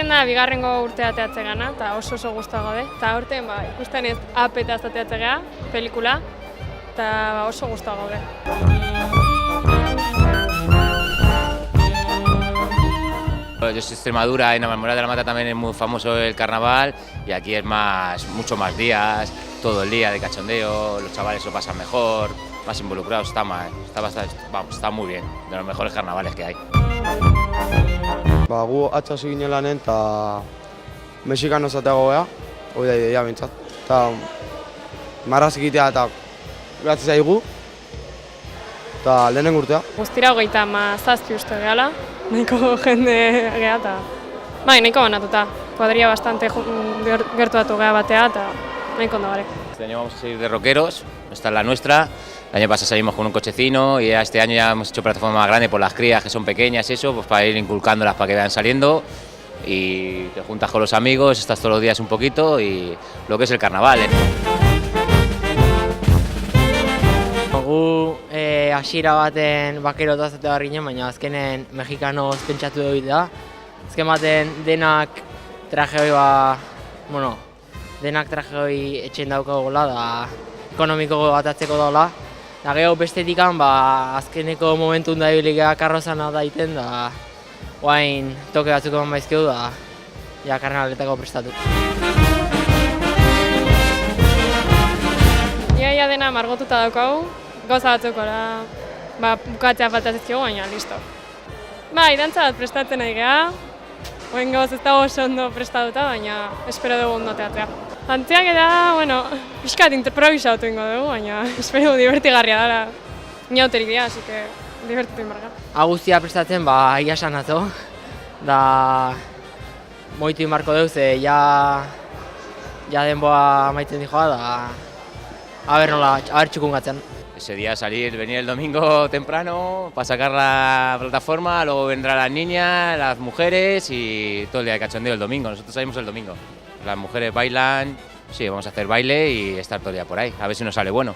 Aurten da bigarrengo urtea teatze gana, eta oso guztua gaude. Eta aurten ikusten ez apeta ez da teatze gea, pelikula, eta oso guztua gaude. Yo soy de Extremadura, en Almorada de la Mata también es muy famoso el carnaval y aquí es mucho más días, todo el día de cachondeo, los chavales lo pasan mejor, más involucrados, está muy bien, de los mejores carnavales que hay. Gu atxasi ginen lanen eta mexikano zateago geha, hori da ideia bintzat. Eta marraz egitea eta gratzi zaigu, eta lehenen urtea. Guztira 37 uste gehala, nahiko jende geha eta nahiko banatuta. Kuadria bastante gertuatu geha batea eta nahiko ondo gare. Este año vamos a seguir de rockeros, esta es la nuestra. El año pasado salimos con un cochecino y este año ya hemos hecho plataforma más grande por las crías que son pequeñas y eso, pues para ir inculcándolas para que vayan saliendo y te juntas con los amigos, estás todos los días un poquito y lo que es el carnaval. Gu hasiera baten bakerota zate behar ginen, baina azkenen mexikanoz pentsatu dugu da. Azken baten denak traje hori etxen daukagula da ekonomiko batatzeko daula. Da gero bestetikan azkeneko momentun da ibiligea karrozana daiten da guain toke batzuk eman baizkeu da karnabaletako prestatu. Iaia dena margotuta daukagu, gauza batzukora bukatzea faltatzezkigu, baina listo. Dantza bat prestatzen nahi geha, oen gauz ez dago oso ondo prestatuta, baina espero dugu ondo teatrea. Antziak eta, pixkat improvisatu ingo dugu, baina espero divertigarria dara. Inauterik dira, así que divertitu inbarga. Agustia prestatzen, ia esan atzo, da moitu inbarko dugu, ze ja denboa maiten dijoa, da a ver txukun gatzen. Ese día venir el domingo temprano para sacar la plataforma, luego vendrán las niñas, las mujeres y todo el día de cachondeo el domingo. Nosotros salimos el domingo. Las mujeres bailan, sí, vamos a hacer baile y estar todo el día por ahí, a ver si nos sale bueno.